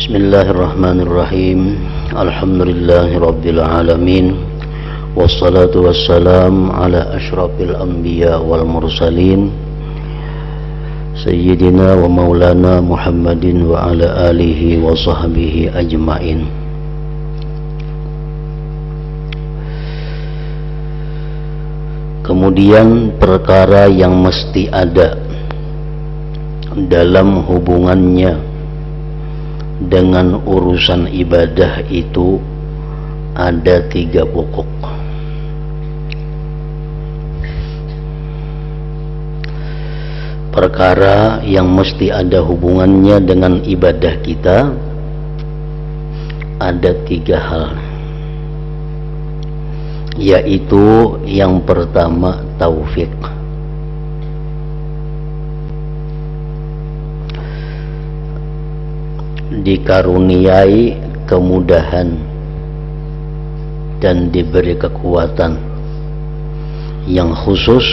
Bismillahirrahmanirrahim. Alhamdulillahirabbil alamin. Wassalatu wassalam ala asyrafil anbiya wal mursalin Sayyidina wa maulana Muhammadin wa ala alihi wa sahbihi ajmain. Kemudian perkara yang mesti ada dalam hubungannya dengan urusan ibadah itu ada 3 pokok. Perkara yang mesti ada hubungannya dengan ibadah kita ada 3 hal, yaitu yang pertama taufik. Dikaruniai kemudahan dan diberi kekuatan yang khusus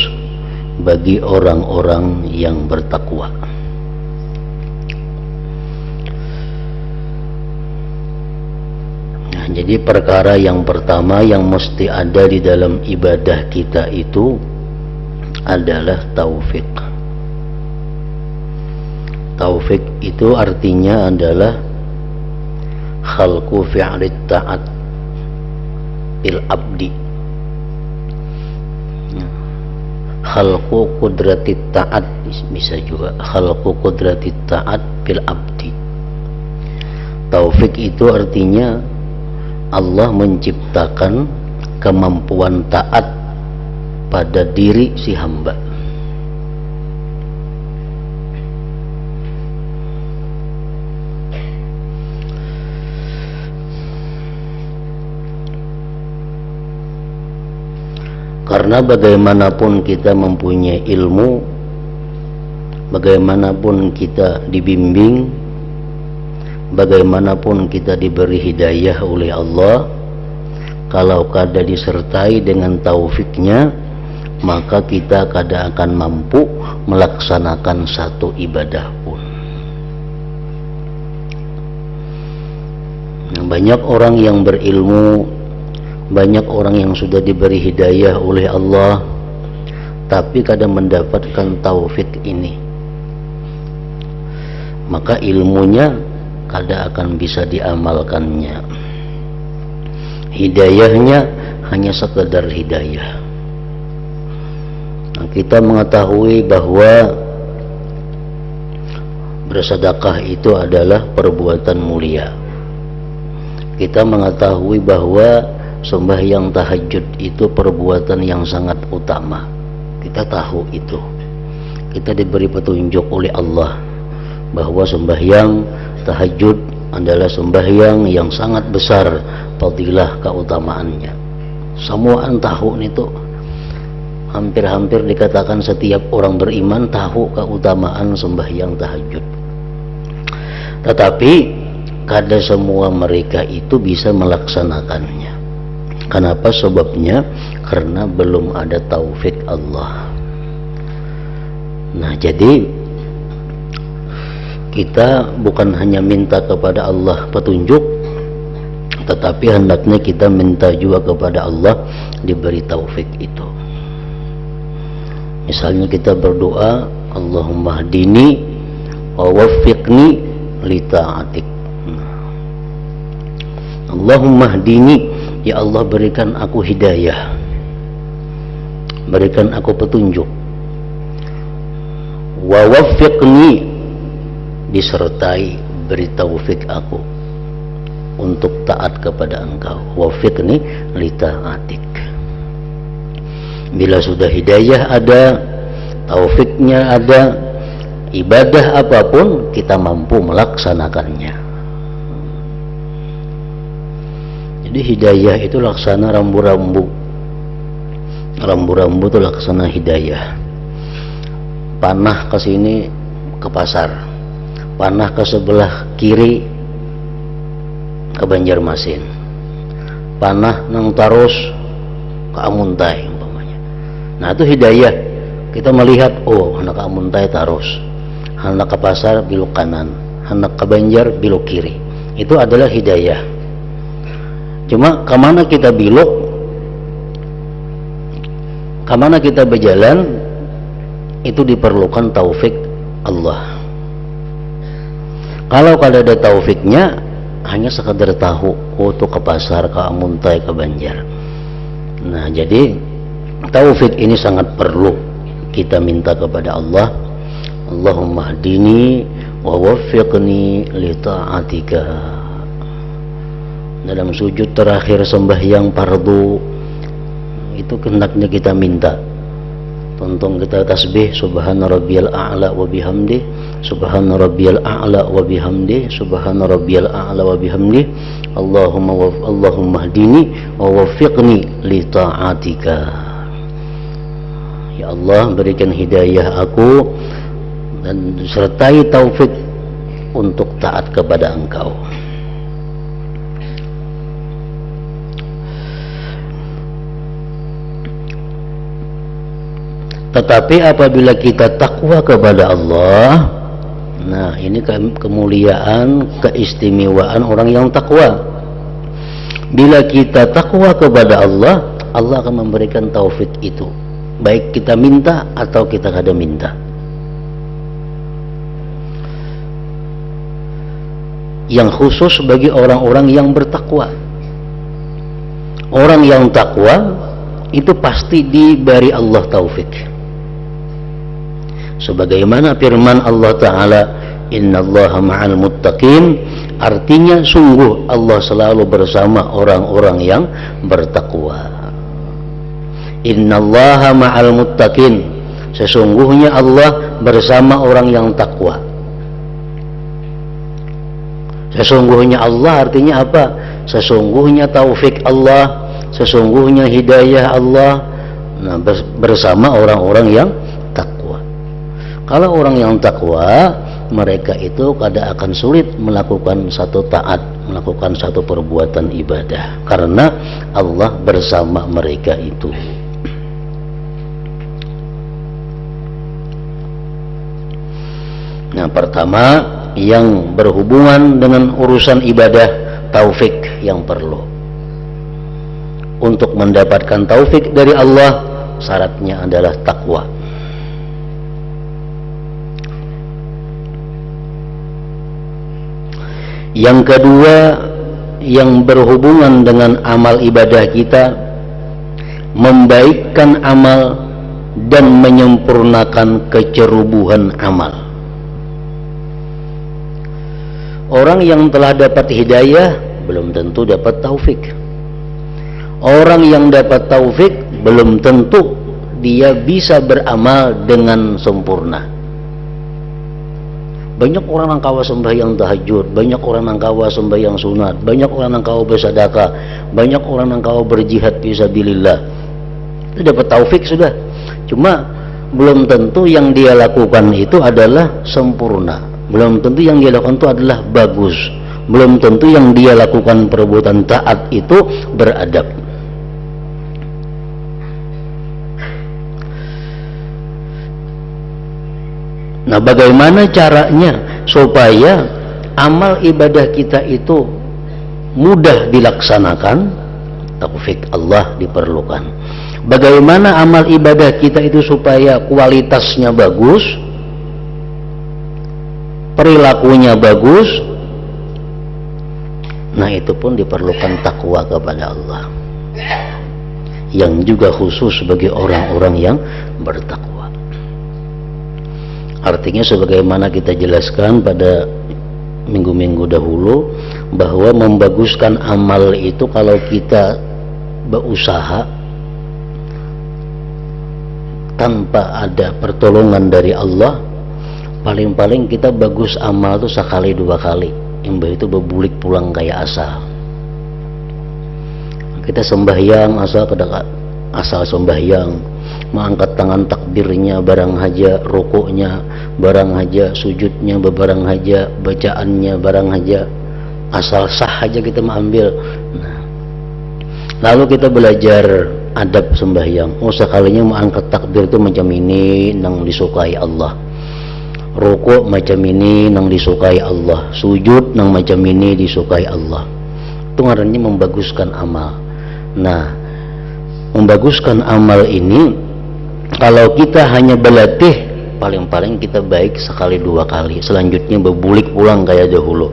bagi orang-orang yang bertakwa. Nah, jadi perkara yang pertama yang mesti ada di dalam ibadah kita itu adalah taufik. Taufik itu artinya adalah khalqu fi'lit ta'at bil abdi, khalqu qudratit ta'at, bisa juga khalqu qudratit ta'at bil abdi. Taufik itu artinya Allah menciptakan kemampuan taat pada diri si hamba. Karena bagaimanapun kita mempunyai ilmu, bagaimanapun kita dibimbing, bagaimanapun kita diberi hidayah oleh Allah, kalau kada disertai dengan taufiknya, maka kita kada akan mampu melaksanakan satu ibadah pun. Banyak orang yang berilmu, banyak orang yang sudah diberi hidayah oleh Allah, tapi kadang mendapatkan taufik ini, maka ilmunya kadang akan bisa diamalkannya. Hidayahnya hanya sekedar hidayah. Nah, kita mengetahui bahwa bersedekah itu adalah perbuatan mulia. Kita mengetahui bahwa sembahyang tahajud itu perbuatan yang sangat utama. Kita tahu itu. Kita diberi petunjuk oleh Allah bahwa sembahyang tahajud adalah sembahyang yang sangat besar fadilah keutamaannya. Semua orang tahu itu. Hampir-hampir dikatakan setiap orang beriman tahu keutamaan sembahyang tahajud. Tetapi kada semua mereka itu bisa melaksanakannya. Kenapa? Sebabnya karena belum ada taufik Allah. Nah, jadi kita bukan hanya minta kepada Allah petunjuk, tetapi hendaknya kita minta juga kepada Allah diberi taufik itu. Misalnya kita berdoa, Allahumma hdini wa waffiqni li ta'atik. Allahumma hdini, ya Allah berikan aku hidayah, berikan aku petunjuk. Wa waffiqni, disertai beri taufik aku untuk taat kepada Engkau. Waffiqni li ta'atik. Bila sudah hidayah ada, taufiknya ada, ibadah apapun kita mampu melaksanakannya. Jadi hidayah itu laksana rambu-rambu. Rambu-rambu itu laksana hidayah. Panah ke sini ke pasar, panah ke sebelah kiri ke Banjarmasin, panah nang Taros ke Amuntai umpamanya. Nah, itu hidayah. Kita melihat, oh, anak Amuntai Taros, anak ke pasar belok kanan, anak ke Banjar belok kiri. itu adalah hidayah. Cuma kemana kita belok, kemana kita berjalan, itu diperlukan taufik Allah. Kalau ada taufiknya, hanya sekadar tahu, oh tuh ke pasar, ke Amuntai, ke Banjar. Nah, jadi taufik ini sangat perlu kita minta kepada Allah. Allahumma hdini wa waffiqni li ta'atika. Dalam sujud terakhir sembahyang fardu itu hendaknya kita minta. Tonton kita tasbih subhana rabbiyal a'la wa bihamdi, subhana rabbiyal a'la wa bihamdi, subhana rabbiyal a'la wa bihamdi, Allahumma hdini wa waffiqni li ta'atika. Ya Allah, berikan hidayah aku dan sertai taufik untuk taat kepada Engkau. Tetapi apabila kita takwa kepada Allah, nah ini kemuliaan, keistimewaan orang yang takwa. Bila kita takwa kepada Allah, Allah akan memberikan taufik itu, baik kita minta atau kita kada minta. Yang khusus bagi orang-orang yang bertakwa. Orang yang takwa itu pasti diberi Allah taufik. Sebagaimana firman Allah Ta'ala, innallaha ma'al muttaqin, artinya sungguh Allah selalu bersama orang-orang yang bertakwa. Innallaha ma'al muttaqin, sesungguhnya Allah bersama orang yang takwa. Sesungguhnya Allah artinya apa? Sesungguhnya taufik Allah, sesungguhnya hidayah Allah, nah, bersama orang-orang yang takwa. Kalau orang yang takwa, mereka itu kada akan sulit melakukan satu taat, melakukan satu perbuatan ibadah, karena Allah bersama mereka itu. Nah, pertama yang berhubungan dengan urusan ibadah, taufik yang perlu. Untuk mendapatkan taufik dari Allah, syaratnya adalah takwa. Yang kedua, yang berhubungan dengan amal ibadah kita, membaikkan amal dan menyempurnakan kecerubuhan amal. Orang yang telah dapat hidayah belum tentu dapat taufik. Orang yang dapat taufik belum tentu dia bisa beramal dengan sempurna. Banyak orang yang kawa sembahyang tahajud, banyak orang yang kawa sembahyang sunat, banyak orang yang kawa bersedekah, banyak orang yang kawa berjihad fisabilillah. Itu dapat taufik sudah. Cuma belum tentu yang dia lakukan itu adalah sempurna. Belum tentu yang dia lakukan itu adalah bagus. Belum tentu yang dia lakukan perbuatan taat itu beradab. Nah, bagaimana caranya supaya amal ibadah kita itu mudah dilaksanakan? Taufik Allah diperlukan. Bagaimana amal ibadah kita itu supaya kualitasnya bagus, perilakunya bagus? Nah, itu pun diperlukan takwa kepada Allah, yang juga khusus bagi orang-orang yang bertakwa. Artinya sebagaimana kita jelaskan pada minggu-minggu dahulu, bahwa membaguskan amal itu kalau kita berusaha tanpa ada pertolongan dari Allah, paling-paling kita bagus amal itu sekali dua kali, imbah itu berbulik pulang kayak asal. Kita sembahyang asal sembahyang, mengangkat tangan takbirnya barang haja, rukuknya barang haja, sujudnya barang haja, bacaannya barang haja, asal sah aja kita mengambil. Nah, lalu kita belajar adab sembahyang. Oh, sekalinya mengangkat takbir itu macam ini nang disukai Allah. rukuk macam ini nang disukai Allah, sujud nang macam ini disukai Allah. Itu ngarannya membaguskan amal. Nah, membaguskan amal ini kalau kita hanya berlatih, paling-paling kita baik sekali dua kali, selanjutnya berbulik pulang kayak dahulu.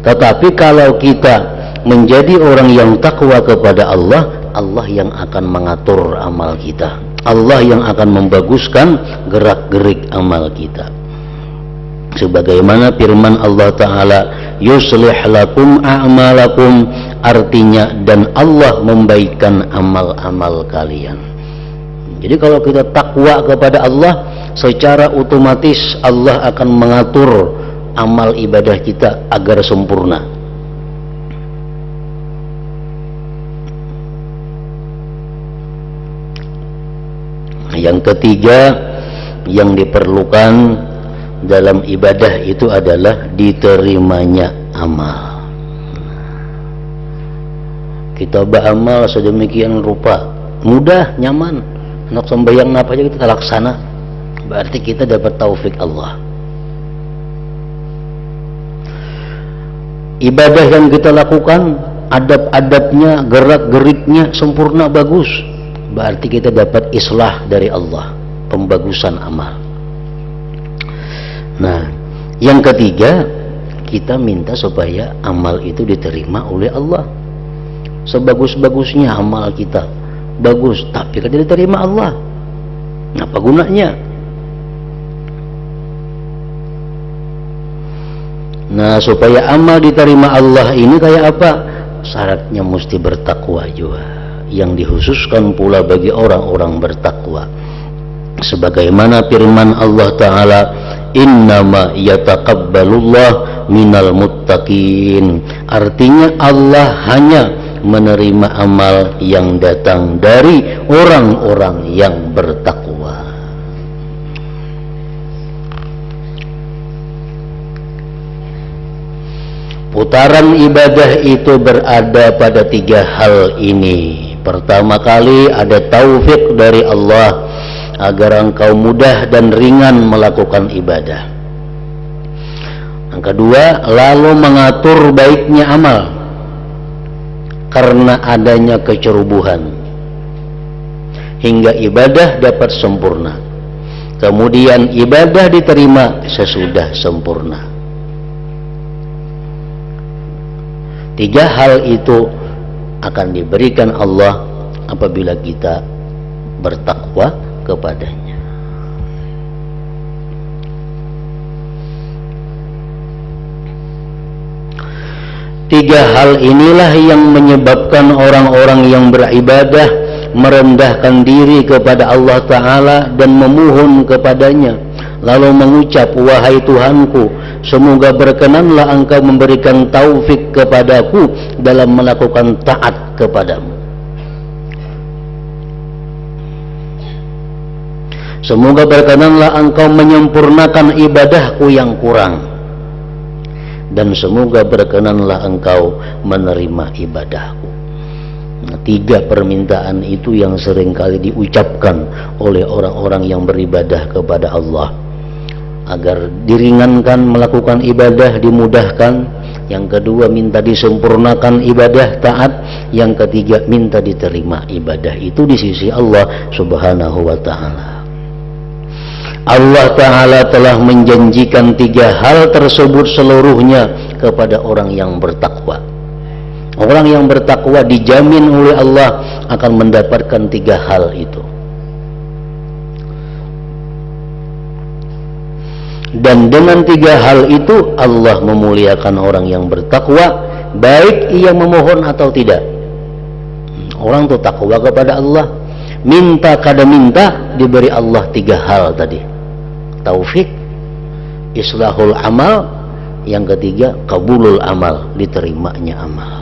Tetapi kalau kita menjadi orang yang takwa kepada Allah, Allah yang akan mengatur amal kita, Allah yang akan membaguskan gerak-gerik amal kita. Sebagaimana firman Allah Ta'ala, yuslih lakum a'malakum, artinya dan Allah membaikkan amal-amal kalian. Jadi kalau kita takwa kepada Allah, secara otomatis Allah akan mengatur amal ibadah kita agar sempurna. Yang ketiga yang diperlukan dalam ibadah itu adalah diterimanya amal. Kita beramal sedemikian rupa, mudah, nyaman, nak sembahyang apa aja kita laksana, berarti kita dapat taufik Allah. Ibadah yang kita lakukan, adab-adabnya, gerak-geriknya sempurna, bagus, berarti kita dapat islah dari Allah, pembagusan amal. Nah, yang ketiga, kita minta supaya amal itu diterima oleh Allah. Sebagus-bagusnya amal kita bagus, tapi kan diterima Allah, apa gunanya? Nah, supaya amal diterima Allah ini kayak apa? Syaratnya mesti bertakwa juga, yang dikhususkan pula bagi orang-orang bertakwa. Sebagaimana firman Allah Ta'ala, innama yataqabbalullah minal muttaqin, artinya Allah hanya menerima amal yang datang dari orang-orang yang bertakwa. Putaran ibadah itu berada pada tiga hal ini. Pertama kali ada taufik dari Allah agar engkau mudah dan ringan melakukan ibadah. Yang kedua, lalu mengatur baiknya amal karena adanya kecerobohan hingga ibadah dapat sempurna. Kemudian ibadah diterima sesudah sempurna. Tiga hal itu akan diberikan Allah apabila kita bertakwa kepadanya. Tiga hal inilah yang menyebabkan orang-orang yang beribadah merendahkan diri kepada Allah Ta'ala dan memohon kepadanya, lalu mengucap, wahai Tuhanku, semoga berkenanlah engkau memberikan taufik kepadaku dalam melakukan taat kepadamu. Semoga berkenanlah engkau menyempurnakan ibadahku yang kurang, dan semoga berkenanlah engkau menerima ibadahku. Nah, tiga permintaan itu yang seringkali diucapkan oleh orang-orang yang beribadah kepada Allah, agar diringankan melakukan ibadah, dimudahkan. Yang kedua, minta disempurnakan ibadah, taat. Yang ketiga, minta diterima ibadah itu di sisi Allah Subhanahu wa Ta'ala. Allah Ta'ala telah menjanjikan tiga hal tersebut seluruhnya kepada orang yang bertakwa. Orang yang bertakwa dijamin oleh Allah akan mendapatkan tiga hal itu. Dan dengan tiga hal itu Allah memuliakan orang yang bertakwa, baik ia memohon atau tidak. Orang itu takwa kepada Allah, minta kada minta diberi Allah tiga hal tadi. Taufik, islahul amal, yang ketiga kabulul amal, diterimanya amal.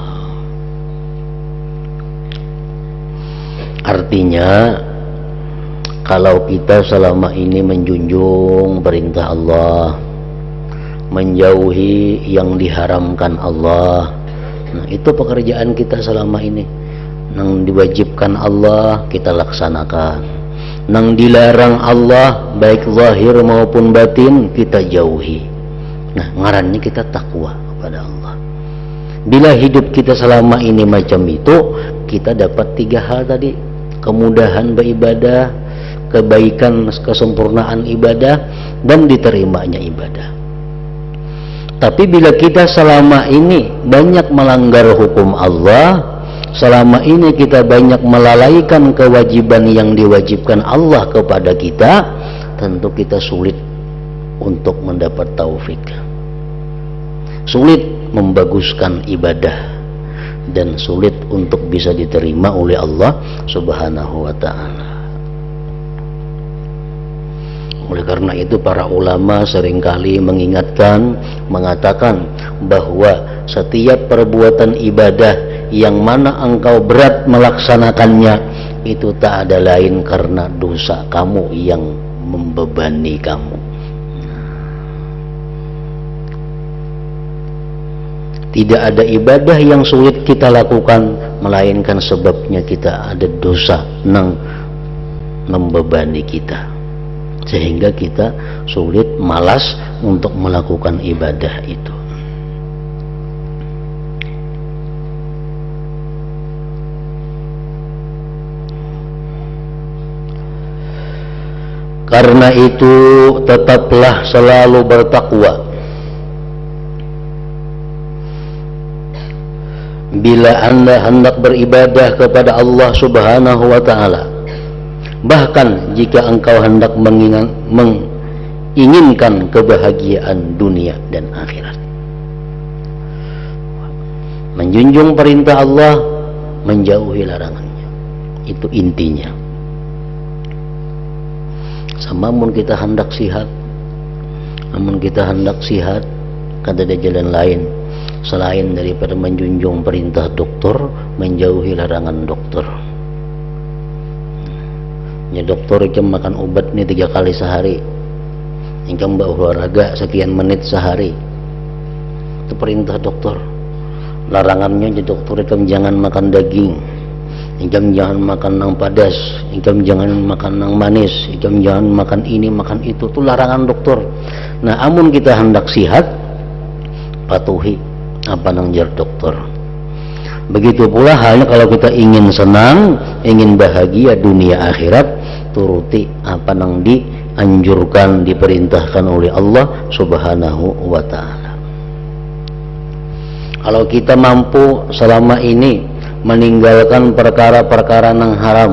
Artinya, kalau kita selama ini menjunjung perintah Allah, menjauhi yang diharamkan Allah, nah itu pekerjaan kita selama ini. Yang diwajibkan Allah kita laksanakan, nang dilarang Allah baik zahir maupun batin kita jauhi. Nah, ngarannya kita takwa kepada Allah. Bila hidup kita selama ini macam itu, kita dapat 3 hal tadi: kemudahan beribadah, kebaikan, kesempurnaan ibadah, dan diterimanya ibadah. Tapi bila kita selama ini banyak melanggar hukum Allah, selama ini kita banyak melalaikan kewajiban yang diwajibkan Allah kepada kita, tentu kita sulit untuk mendapat taufik, sulit membaguskan ibadah, dan sulit untuk bisa diterima oleh Allah Subhanahu wa ta'ala. Oleh karena itu para ulama seringkali mengingatkan, mengatakan bahwa setiap perbuatan ibadah yang mana engkau berat melaksanakannya, itu tak ada lain karena dosa kamu yang membebani kamu. Tidak ada ibadah yang sulit kita lakukan, melainkan sebabnya kita ada dosa yang membebani kita, sehingga kita sulit, malas untuk melakukan ibadah itu. Karena itu tetaplah selalu bertakwa. Bila Anda hendak beribadah kepada Allah Subhanahu wa ta'ala, bahkan jika engkau hendak menginginkan kebahagiaan dunia dan akhirat, menjunjung perintah Allah, menjauhi larangannya, itu intinya. Sama mun kita hendak sihat, kada ada jalan lain selain daripada menjunjung perintah dokter, menjauhi larangan dokter. Ya, dokter ikam makan obat ni 3 kali sehari, ikam berolahraga sekian menit sehari, itu perintah dokter. Larangannya jadi dokter, ikam jangan makan daging, ikam jangan makan nang padas, ikam jangan makan nang manis, ikam jangan makan ini makan itu, itu larangan dokter. Nah, amun kita hendak sihat, patuhi apa nang jar dokter. Begitu pula halnya kalau kita ingin senang, ingin bahagia dunia akhirat, turuti apa nang dianjurkan, diperintahkan oleh Allah Subhanahu wa ta'ala. Kalau kita mampu selama ini meninggalkan perkara-perkara nang haram,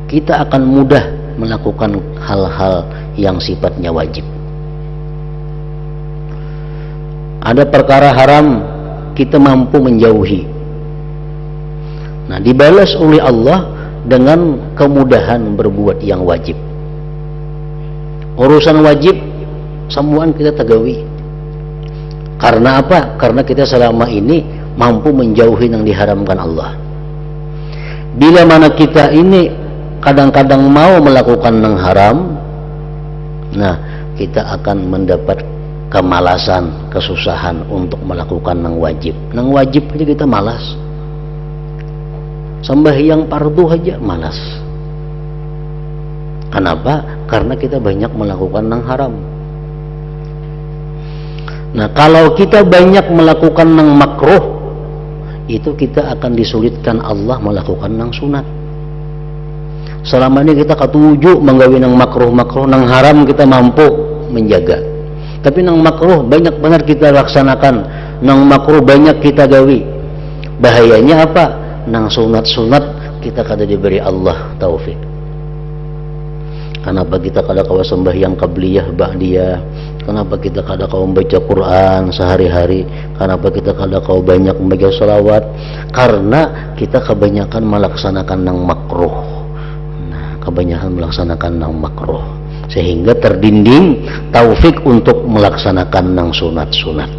kita akan mudah melakukan hal-hal yang sifatnya wajib. Ada perkara haram kita mampu menjauhi, nah dibalas oleh Allah dengan kemudahan berbuat yang wajib. Urusan wajib semuaan kita tagawi. Karena apa? Karena kita selama ini mampu menjauhi yang diharamkan Allah. Bila mana kita ini kadang-kadang mau melakukan yang haram, nah kita akan mendapat kemalasan, kesusahan untuk melakukan yang wajib. Yang wajib aja kita malas, sembahyang fardu aja malas. Kenapa? Karena kita banyak melakukan yang haram. Nah, kalau kita banyak melakukan yang makruh, itu kita akan disulitkan Allah melakukan yang sunat. Selama ini kita ketujuh menggawi yang makruh-makruh, yang haram kita mampu menjaga. Tapi nang makruh banyak benar kita laksanakan, nang makruh banyak kita gawi. Bahayanya apa? Nang sunat-sunat kita kada diberi Allah taufik. Kenapa kita kada kawa sembahyang qabliyah ba'diyah? Kenapa kita kada kawa membaca Quran sehari-hari? Kenapa kita kada kawa banyak membaca salawat? Karena kita kebanyakan melaksanakan nang makruh. Nah, kebanyakan melaksanakan nang makruh, sehingga terdinding taufik untuk melaksanakan nang sunat-sunat.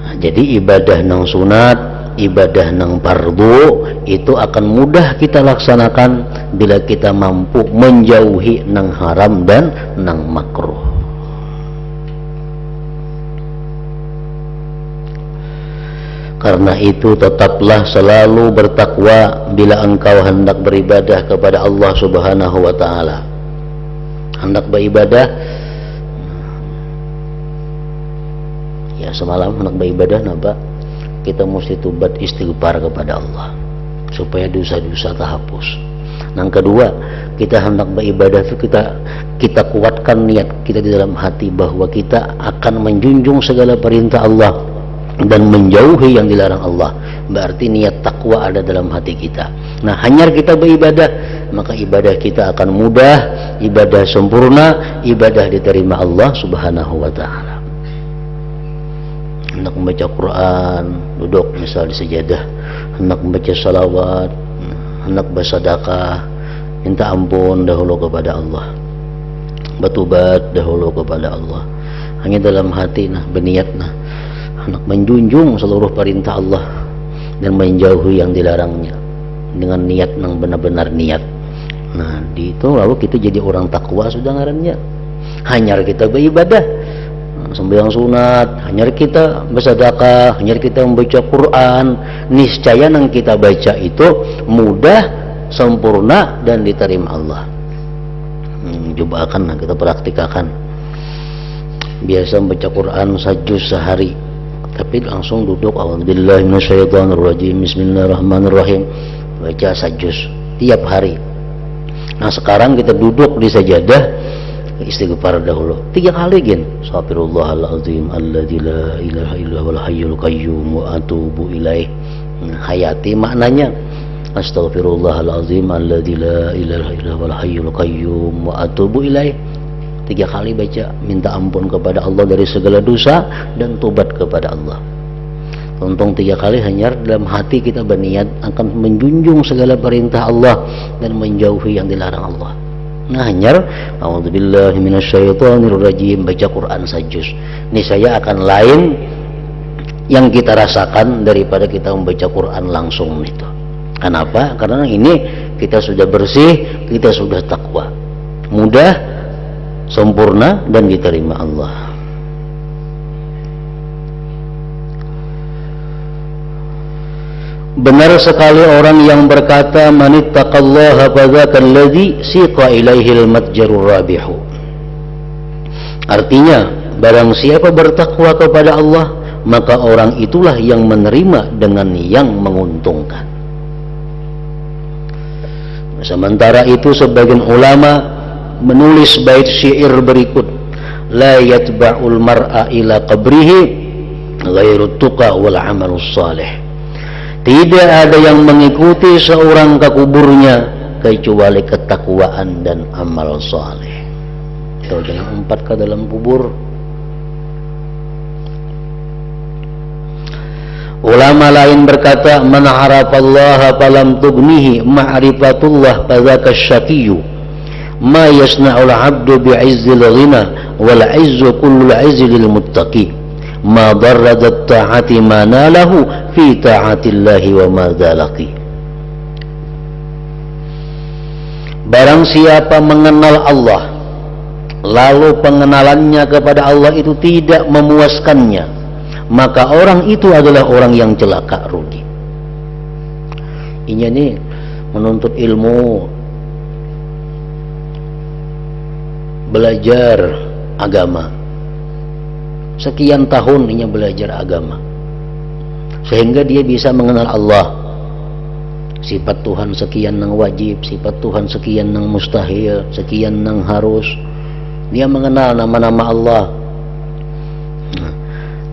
Nah, jadi ibadah nang sunat, ibadah nang fardu itu akan mudah kita laksanakan bila kita mampu menjauhi nang haram dan nang makruh. Karena itu tetaplah selalu bertakwa bila engkau hendak beribadah kepada Allah Subhanahu wa taala. Hendak beribadah, ya semalam hendak beribadah napa? Kita mesti tobat istighfar kepada Allah supaya dosa-dosa terhapus. Yang kedua, kita hendak beribadah itu kita kuatkan niat kita di dalam hati bahwa kita akan menjunjung segala perintah Allah dan menjauhi yang dilarang Allah. Berarti niat takwa ada dalam hati kita. Nah, hanya kita beribadah, maka ibadah kita akan mudah, ibadah sempurna, ibadah diterima Allah Subhanahu wa taala. Hendak membaca Quran, duduk misal di sajadah, hendak membaca salawat, hendak bersedekah, minta ampun dahulu kepada Allah, bertobat dahulu kepada Allah. Hanya dalam hati berniat hendak menjunjung seluruh perintah Allah dan menjauhi yang dilarangnya dengan niat yang benar-benar niat. Nah, di itu lalu kita jadi orang takwa sudah ngarannya. Hanya kita beribadah, sembahyang sunat, hanya kita bersedekah, hanya kita membaca Quran, niscaya yang kita baca itu mudah, sempurna dan diterima Allah. Coba akan kita praktikakan. Biasa membaca Quran sajuz sehari, tapi langsung duduk a'udzubillahi minasyaitonirrajim bismillahirrahmanirrahim, baca sajuz tiap hari. Nah, sekarang kita duduk di sajadah, istighfar dahulu 3 kali gin, astaghfirullahalazim alladzi la ilaha illa huwal hayyul qayyum wa atubu ilaih. Hayati maknanya astaghfirullahalazim alladzi la ilaha illa huwal hayyul qayyum wa atubu ilaih. 3 kali baca, minta ampun kepada Allah dari segala dosa dan tobat kepada Allah. Untung 3 kali hanya dalam hati kita berniat akan menjunjung segala perintah Allah dan menjauhi yang dilarang Allah. Nah, hanya a'udzubillahi minasyaitonirrajim, baca Quran sajuz. Ini saya akan lain yang kita rasakan daripada kita membaca Quran langsung itu. Kenapa? Karena ini kita sudah bersih, kita sudah takwa, mudah, sempurna dan diterima Allah. Benar sekali orang yang berkata manittaqallaha fadzakal ladzi siqa ilaihil matjarur rabihu. Artinya, barang siapa bertakwa kepada Allah, maka orang itulah yang menerima dengan yang menguntungkan. Sementara itu sebagian ulama menulis bait syair berikut, la yatba'ul mar'a ila qabrihi ghairu tuqa wal amalus salih. Tidak ada yang mengikuti seorang ke kuburnya kecuali ketakwaan dan amal saleh. Kalau jangan umpat ke dalam kubur. Ulama lain berkata, man arafallaha falam tugnihi ma'rifatullah fadzaka syaqiyyu. Ma yasna'ul 'abdu bi'izzil ghina wal 'izzu kullul 'izzi lil muttaqi. Ma darradat ta'ati ma nalahu fi ta'atillahi wa ma dzalaqi. Barang siapa mengenal Allah lalu pengenalannya kepada Allah itu tidak memuaskannya, maka orang itu adalah orang yang celaka, rugi. Ini nih menuntut ilmu, belajar agama, sekian tahun ini belajar agama sehingga dia bisa mengenal Allah, sifat Tuhan sekian yang wajib, sifat Tuhan sekian yang mustahil, sekian yang harus. Dia mengenal nama-nama Allah.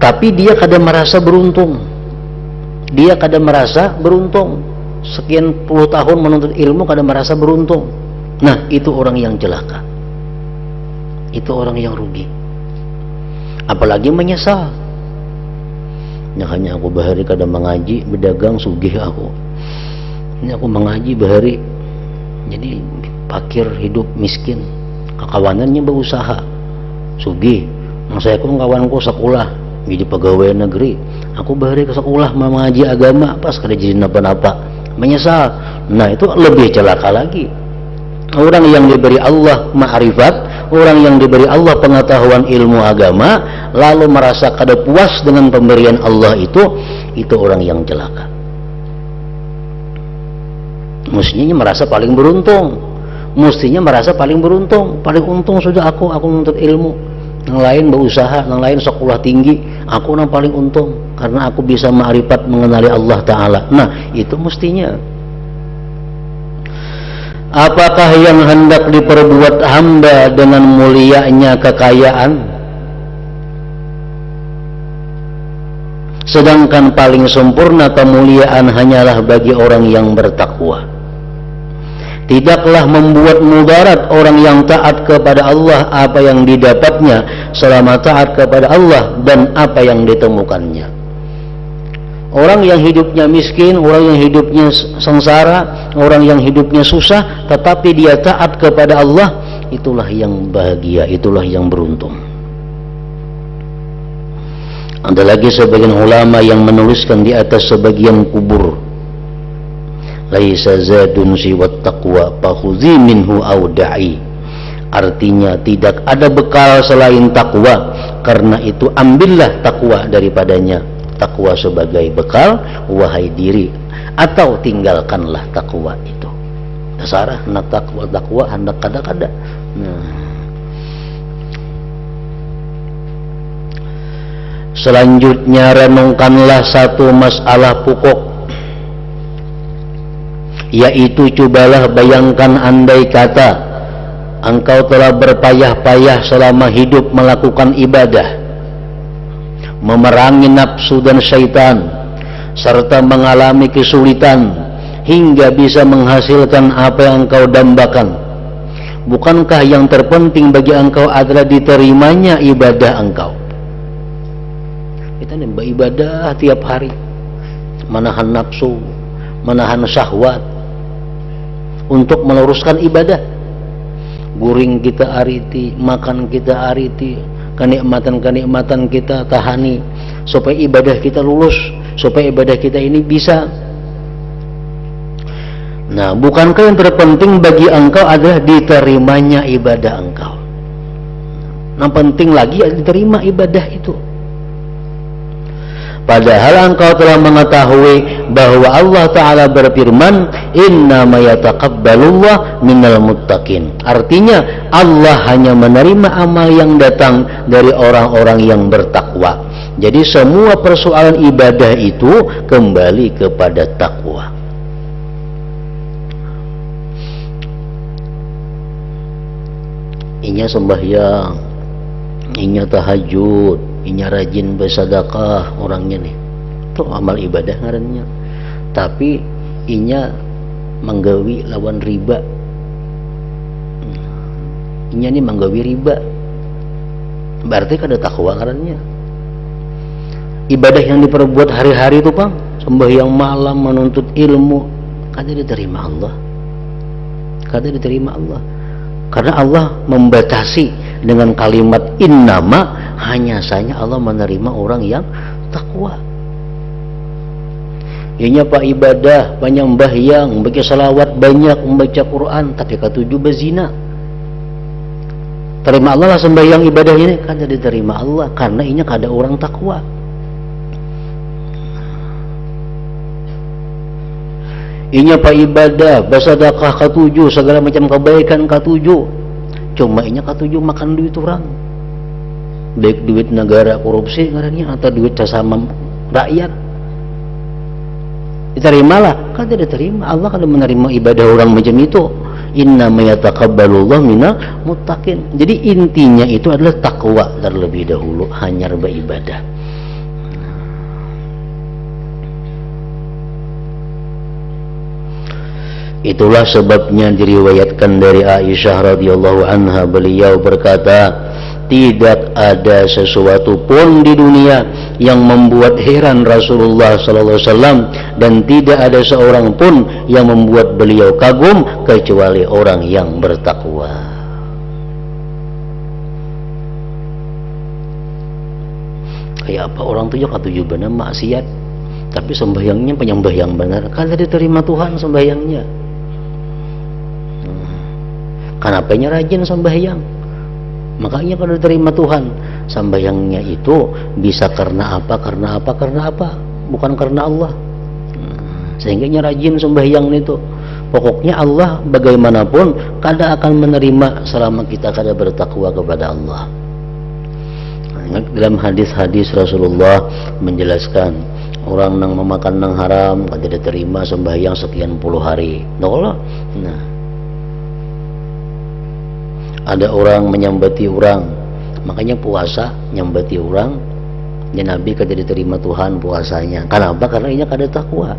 Tapi dia kadang merasa beruntung. Dia kadang merasa beruntung. Sekian puluh tahun menuntut ilmu kadang merasa beruntung. Nah, itu orang yang celaka. Itu orang yang rugi. Apalagi menyesal. Ya, hanya aku bahari kadang mengaji, berdagang sugih aku. Ini aku mengaji bahari, jadi fakir, hidup miskin. Kawanannya berusaha, sugih. Saya pun kawanku sekolah jadi pegawai negeri. Aku bahari ke sekolah mengaji agama, pas kada jadi napa-napa, menyesal. Nah, itu lebih celaka lagi. Orang yang diberi Allah ma'rifat, orang yang diberi Allah pengetahuan ilmu agama lalu merasa kada puas dengan pemberian Allah itu orang yang celaka. Mestinya merasa paling beruntung, paling untung sudah aku menuntut ilmu, yang lain berusaha, yang lain sekolah tinggi, aku yang paling untung karena aku bisa ma'rifat mengenali Allah Ta'ala. Nah itu mestinya. Apakah yang hendak diperbuat hamba dengan mulianya kekayaan, sedangkan paling sempurna kemuliaan hanyalah bagi orang yang bertakwa? Tidaklah membuat mudarat orang yang taat kepada Allah apa yang didapatnya selama taat kepada Allah dan apa yang ditemukannya. Orang yang hidupnya miskin, orang yang hidupnya sengsara, orang yang hidupnya susah, tetapi dia taat kepada Allah, itulah yang bahagia, itulah yang beruntung. Ada lagi sebagian ulama yang menuliskan di atas sebagian kubur, laisa zadun siwat taqwa fakhudhi minhu auda'i. Artinya tidak ada bekal selain takwa, karena itu ambillah takwa daripadanya. Takwa sebagai bekal, wahai diri, atau tinggalkanlah takwa itu. Dasarah hendak takwa hendak kada-kada. Selanjutnya renungkanlah satu masalah pokok, yaitu cobalah bayangkan andai kata engkau telah berpayah-payah selama hidup melakukan ibadah, memerangi nafsu dan syaitan, serta mengalami kesulitan hingga bisa menghasilkan apa yang engkau dambakan. Bukankah yang terpenting bagi engkau adalah diterimanya ibadah engkau? Kita beribadah tiap hari, menahan nafsu, menahan syahwat untuk meluruskan ibadah. Guring kita ariti, makan kita ariti, kenikmatan-kenikmatan kita tahani supaya ibadah kita lulus, supaya ibadah kita ini bisa. Nah, bukankah yang terpenting bagi engkau adalah diterimanya ibadah engkau? Yang penting lagi adalah diterima ibadah itu. Padahal engkau telah mengetahui bahwa Allah Ta'ala berfirman, innama yataqabbalullah minal muttaqin. Artinya Allah hanya menerima amal yang datang dari orang-orang yang bertakwa. Jadi semua persoalan ibadah itu kembali kepada takwa. Inya sembahyang, inya tahajud, inya rajin bersedekah orangnya nih, itu amal ibadah ngarannya. Tapi inya menggawi lawan riba, inya nih menggawi riba, berarti kada takwa ngarannya. Ibadah yang diperbuat hari-hari itu Bang, sembahyang malam, menuntut ilmu, kada diterima Allah, kada diterima Allah. Karena Allah membatasi dengan kalimat innama, hanya saja Allah menerima orang yang takwa. Ianya pak ibadah, banyak membahyang, membaca salawat banyak, membaca Quran, tapi katuju berzina. Terima Allah lah sembahyang ibadahnya ini, kan jadi terima Allah karena inya kada orang takwa. Inya pak ibadah, bersedekah katuju, segala macam kebaikan katuju, cuma inya katuju makan duit orang, baik duit negara korupsi ngarannya atau duit sesama rakyat. Diterimalah, kan tidak diterima. Allah kan menerima ibadah orang macam itu. Innama yataqabbalullahu minal muttaqin. Jadi intinya itu adalah takwa terlebih dahulu, hanya beribadah. Itulah sebabnya diriwayatkan dari Aisyah radhiyallahu anha, beliau berkata, tidak ada sesuatu pun di dunia yang membuat heran Rasulullah sallallahu alaihi wasallam, dan tidak ada seorang pun yang membuat beliau kagum kecuali orang yang bertakwa. Kayak apa orang tuh ya katuju benar maksiat, tapi sembahyangnya penyembahyang benar, kan diterima Tuhan sembahyangnya. Kenapa rajin sembahyang? Makanya kalau diterima Tuhan, sembahyangnya itu bisa karena apa, bukan karena Allah. Sehingga rajin sembahyang itu. Pokoknya Allah bagaimanapun kada akan menerima selama kita kada bertakwa kepada Allah. Dalam hadis-hadis Rasulullah menjelaskan orang yang memakan yang haram kada diterima sembahyang sekian puluh hari. Nah, ada orang menyambati orang, makanya puasa nyambati orang, ya Nabi kada diterima Tuhan puasanya. Kenapa? Karena ini kada takwa.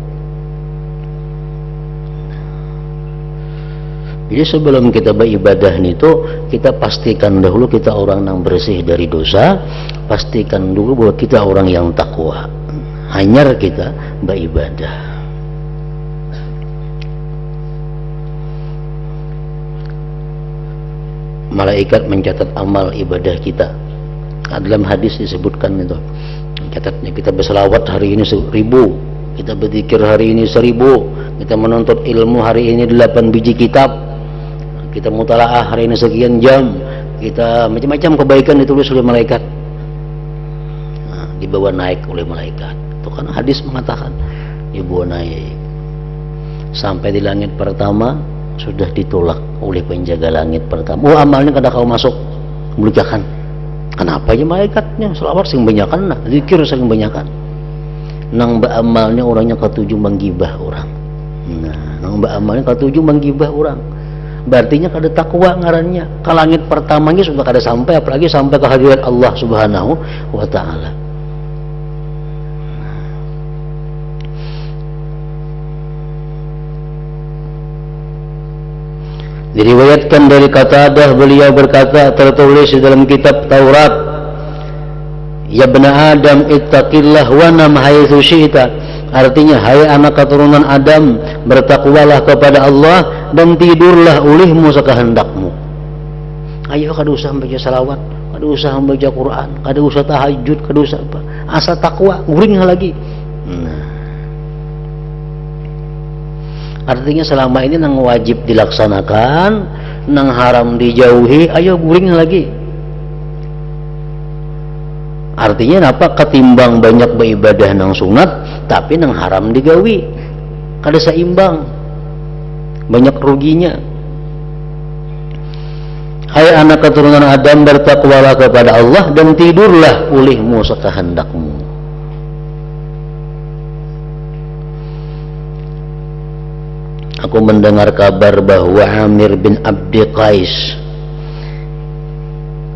Jadi sebelum kita beribadah itu, kita pastikan dahulu kita orang yang bersih dari dosa, pastikan dulu bahwa kita orang yang takwa. Hanyar kita beribadah. Malaikat mencatat amal ibadah kita. Dalam hadis disebutkan itu, catatnya kita berselawat hari ini 1000, kita berzikir hari ini 1000, kita menuntut ilmu hari ini 8 biji kitab, kita mutalaah hari ini sekian jam, kita macam-macam kebaikan ditulis oleh malaikat, dibawa naik oleh malaikat. Itu kan hadis mengatakan dibawa naik sampai di langit pertama, sudah ditolak oleh penjaga langit pertama. Amalnya kada kau masuk, muliakan. Kenapa aja malaikatnya selawat sing banyakan, zikir sing banyakan. Nang amalnya orangnya ketujuh menggibah orang. Nang amalnya ketujuh menggibah orang. Berartinya kada takwa ngarannya. Ke langit pertamanya sudah kada sampai, apalagi sampai ke hadirat Allah Subhanahu wa taala. Diriwayatkan dari Qatadah, beliau berkata, tertulis di dalam kitab Taurat, ya bena Adam ittaqillah wa nam haitsu syi'ta. Artinya, hai anak keturunan Adam, bertakwalah kepada Allah dan tidurlah ulihmu sekahendakmu. Ayo kada usah membaca salawat, kada usah membaca Quran, kada usah tahajud, kada usah apa. Asal takwa, uring lagi. Artinya selama ini nang wajib dilaksanakan, nang haram dijauhi, ayo guring lagi. Artinya apa? Ketimbang banyak beribadah nang sunat, tapi nang haram digawi, kada seimbang, banyak ruginya. Hai anak keturunan Adam, bertakwalah kepada Allah dan tidurlah ulihmu sekahendakmu. Aku mendengar kabar bahwa Amir bin Abdi Qais,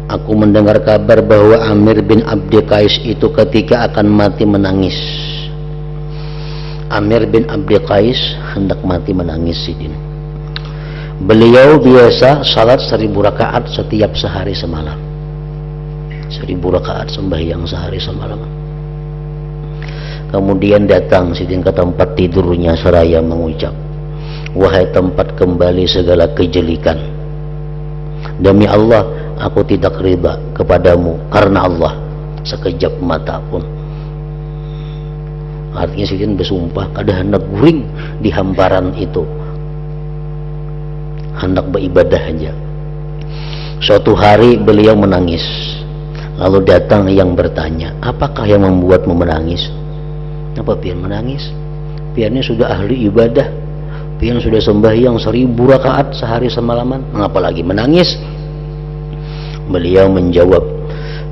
aku mendengar kabar bahwa Amir bin Abdi Qais itu ketika akan mati menangis. Amir bin Abdi Qais hendak mati menangis sidin. Beliau biasa salat 1000 rakaat setiap sehari semalam. 1000 rakaat sembahyang sehari semalam. Kemudian datang sidin ke tempat tidurnya seraya mengucap, wahai tempat kembali segala kejelikan, demi Allah aku tidak riba kepadamu karena Allah sekejap mata pun. Artinya sidin bersumpah kada hendak guring di hamparan itu, hendak beribadah aja. Suatu hari beliau menangis, lalu datang yang bertanya, apakah yang membuatmu menangis? Apa pian menangis? Piannya sudah ahli ibadah, pian sudah sembahyang 1000 rakaat sehari semalaman, mengapa lagi menangis? Beliau menjawab,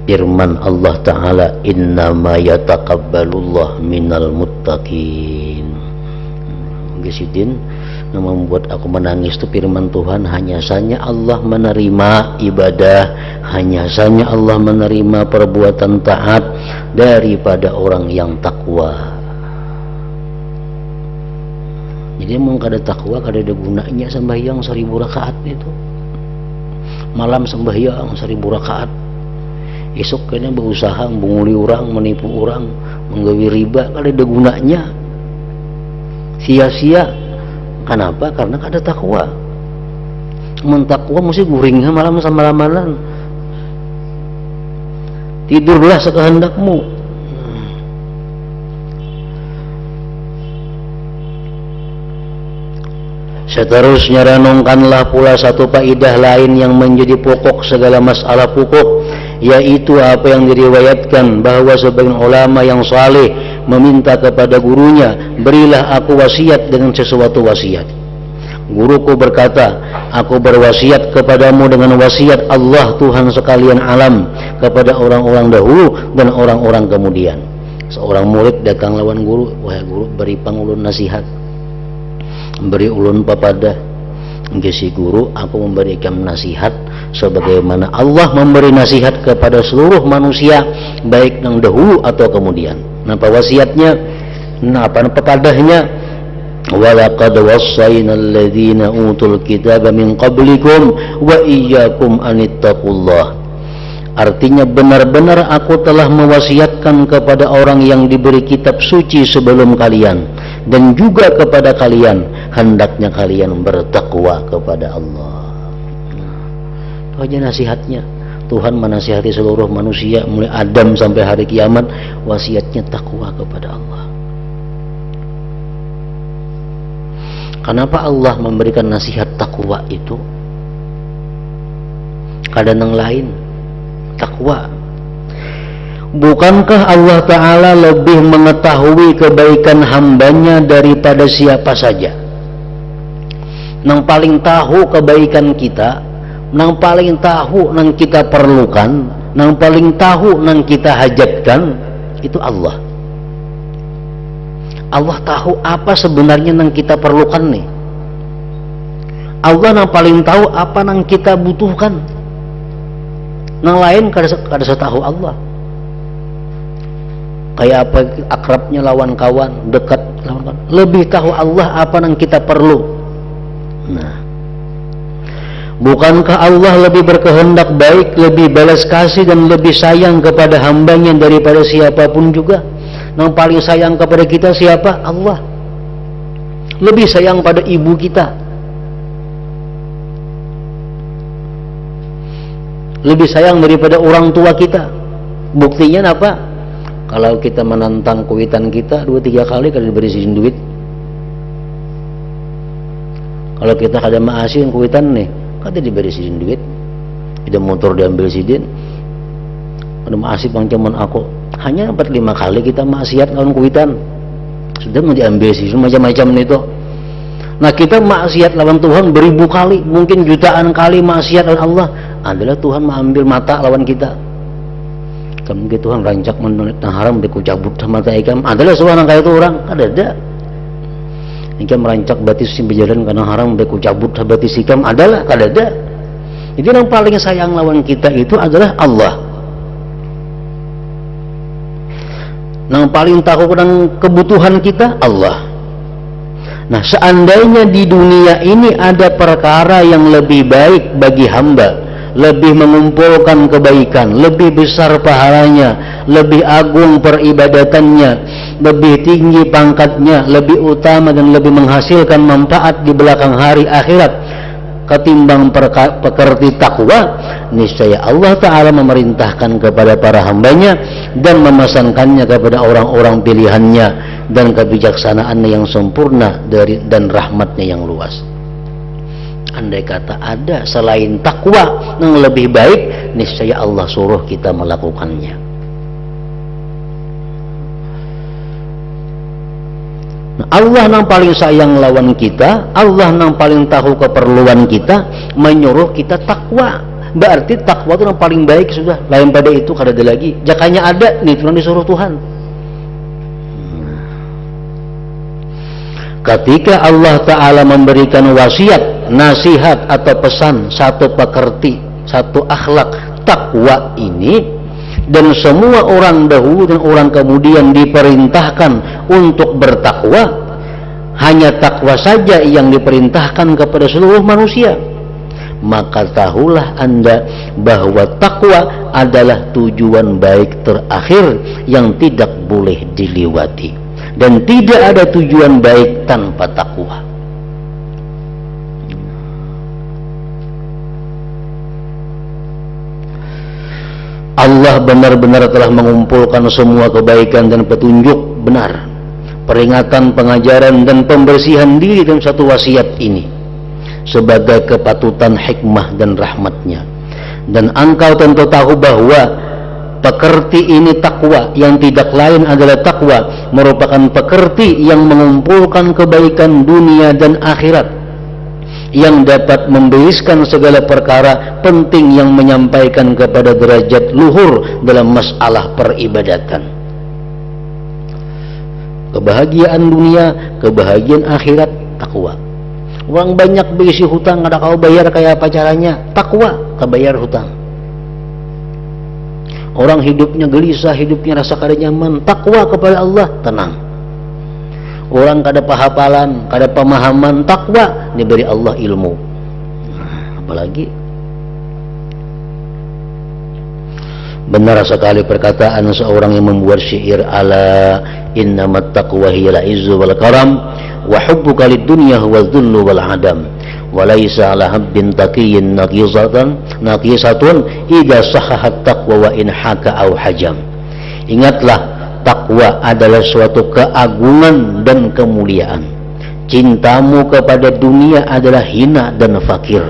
firman Allah Ta'ala, innama yataqabbalullah minal muttaqin. Gesidin, yang membuat aku menangis itu firman Tuhan, hanya saja Allah menerima ibadah, hanya saja Allah menerima perbuatan taat daripada orang yang takwa. Jadi mau kada takwa, kada ada gunanya sembahyang 1000 rakaat itu. Malam sembahyang 1000 rakaat, esok kena berusaha membunguli orang, menipu orang, menggawi riba, kada ada gunanya, sia-sia. Kenapa? Karena kada takwa. Mentakwa mesti guringnya malam samalaman. Tidurlah sekehendakmu. Seterusnya renungkanlah pula satu faedah lain yang menjadi pokok segala masalah pokok, yaitu apa yang diriwayatkan bahwa sebagian ulama yang saleh meminta kepada gurunya, berilah aku wasiat dengan sesuatu wasiat. Guruku berkata, aku berwasiat kepadamu dengan wasiat Allah Tuhan sekalian alam kepada orang-orang dahulu dan orang-orang kemudian. Seorang murid datang lawan guru, wahai guru, beri pangulun nasihat, beri ulun papada. Si guru, aku memberikan nasihat sebagaimana Allah memberi nasihat kepada seluruh manusia, baik yang dahulu atau kemudian. Napa wasiatnya? Napa pepadahnya? Walaqad wassayna alladhina utul kitaba min qablikum wa iyyakum anittaqullah. Artinya benar-benar aku telah mewasiatkan kepada orang yang diberi kitab suci sebelum kalian, dan juga kepada kalian, hendaknya kalian bertakwa kepada Allah. Itu aja nasihatnya. Tuhan menasihati seluruh manusia mulai Adam sampai hari kiamat, wasiatnya takwa kepada Allah. Kenapa Allah memberikan nasihat takwa itu? Kadang yang lain takwa. Bukankah Allah Ta'ala lebih mengetahui kebaikan hambanya daripada siapa saja? Nang paling tahu kebaikan kita, nang paling tahu nang kita perlukan, nang paling tahu nang kita hajatkan, itu Allah. Allah tahu apa sebenarnya nang kita perlukan nih. Allah nang paling tahu apa nang kita butuhkan. Nang lain kada setahu Allah. Kayak apa akrabnya lawan kawan, dekat lawan kawan. Lebih tahu Allah apa nang kita perlu. Nah, bukankah Allah lebih berkehendak baik, lebih balas kasih dan lebih sayang kepada hambanya daripada siapapun juga? Yang paling sayang kepada kita siapa? Allah. Lebih sayang pada ibu kita, lebih sayang daripada orang tua kita. Buktinya apa? Kalau kita menantang kuitan kita 2-3 kali kada diberi izin duit. Kalau kita kada maasin kuitan nih, kada diberi izin duit. Kita motor diambil sidin, kada maasih pangcaman aku. Hanya 4-5 kali kita maksiat lawan kuitan, sudah mau diambil sih macam-macam itu. Nah, kita maksiat lawan Tuhan beribu kali, mungkin jutaan kali maksiat lawan Allah, adalah Tuhan mengambil mata lawan kita. Kemudian Tuhan rancak menolak haram dikucabut mata ikam, adalah seorang kayak itu orang, ada. Ikam merancak batis si berjalan karena haram dikucabut batis ikam, adalah ada. Jadi yang paling sayang lawan kita itu adalah Allah. Yang paling tahu tentang kebutuhan kita Allah. Nah, seandainya di dunia ini ada perkara yang lebih baik bagi hamba, lebih mengumpulkan kebaikan, lebih besar pahalanya, lebih agung peribadatannya, lebih tinggi pangkatnya, lebih utama dan lebih menghasilkan manfaat di belakang hari akhirat ketimbang pekerti takwa, niscaya Allah Ta'ala memerintahkan kepada para hambanya dan memesankannya kepada orang-orang pilihannya dan kebijaksanaannya yang sempurna dan rahmatnya yang luas. Andai kata ada selain takwa yang lebih baik, niscaya Allah suruh kita melakukannya. Nah, Allah yang paling sayang lawan kita, Allah yang paling tahu keperluan kita, menyuruh kita takwa. Berarti takwa itu yang paling baik sudah. Lain pada itu kada ada lagi. Jakanya ada, nih itu yang disuruh Tuhan. Ketika Allah Ta'ala memberikan wasiat, nasihat atau pesan, satu pekerti, satu akhlak takwa ini, dan semua orang dahulu dan orang kemudian diperintahkan untuk bertakwa, hanya takwa saja yang diperintahkan kepada seluruh manusia, maka tahulah Anda bahwa takwa adalah tujuan baik terakhir yang tidak boleh diliwati, dan tidak ada tujuan baik tanpa takwa. Allah benar-benar telah mengumpulkan semua kebaikan dan petunjuk benar, peringatan, pengajaran dan pembersihan diri dalam satu wasiat ini. sebagai kepatutan hikmah dan rahmatnya. Dan engkau tentu tahu bahwa pekerti ini takwa, yang tidak lain adalah takwa, merupakan pekerti yang mengumpulkan kebaikan dunia dan akhirat, yang dapat membereskan segala perkara penting yang menyampaikan kepada derajat luhur dalam masalah peribadatan. Kebahagiaan dunia, kebahagiaan akhirat, takwa. Orang banyak berisi hutang, ada kau bayar kayak apa caranya? Takwa, kebayar hutang. Orang hidupnya gelisah, hidupnya rasa kada nyaman, takwa kepada Allah, tenang. Orang kada pahapalan, kada pemahaman, takwa, diberi Allah ilmu. Apalagi benar sekali perkataan seorang yang membuat syair, ala innamat taqwa hiya al-izzu wal karam wa hubbuka lid-dunya huwal dhullu wal adam wa laysa ala habbin taqiyyin naqisatun idza sahahat taqwa wa in haka aw hajam. Ingatlah, takwa adalah suatu keagungan dan kemuliaan. Cintamu kepada dunia adalah hina dan fakir.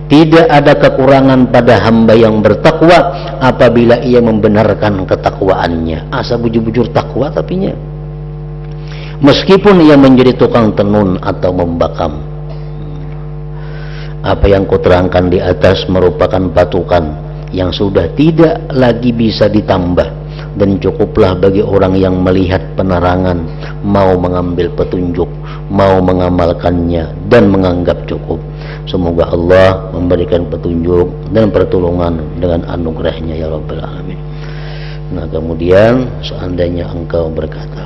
Tidak ada kekurangan pada hamba yang bertakwa apabila ia membenarkan ketakwaannya. Asa bujur-bujur takwa tapinya, meskipun ia menjadi tukang tenun atau membakam. Apa yang kuterangkan di atas merupakan patukan yang sudah tidak lagi bisa ditambah, dan cukuplah bagi orang yang melihat penerangan, mau mengambil petunjuk, mau mengamalkannya dan menganggap cukup. Semoga Allah memberikan petunjuk dan pertolongan dengan anugerahnya ya Rabbal Alamin. Nah, kemudian seandainya engkau berkata,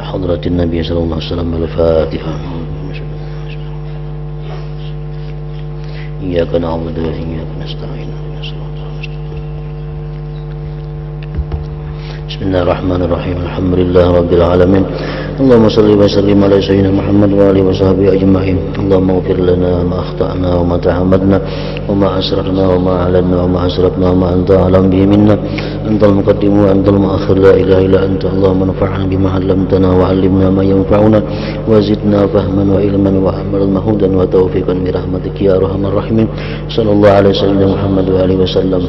ya hadratin Nabi sallallahu alaihi wasallam, al-Fatihah. Iyyaka na'budu wa iyyaka nasta'in. Bismillahirrahmanirrahim. Alhamdulillah rabbil alamin. Allahumma salli wa sallim ala sayyidina Muhammad wa alihi wa sahbihi ajma'in. Allahumma ighfir lana ma akhta'na wa ma tahammadna wa ma asrafna wa ma a'lanna wa ma asrafna wa ma anta a'lam bihi minna. Antal muqaddim wa antal mu'akhir, la ilaha illa anta. Allahumma anfa'na bima 'allamtana wa 'allimna ma yanfa'una wa zidna fahman wa ilman wa amalan mahudan wa tawfiqan bi rahmatika ya arhamar rahimin. Sallallahu alaihi wasallam Muhammad wa alihi wasallam.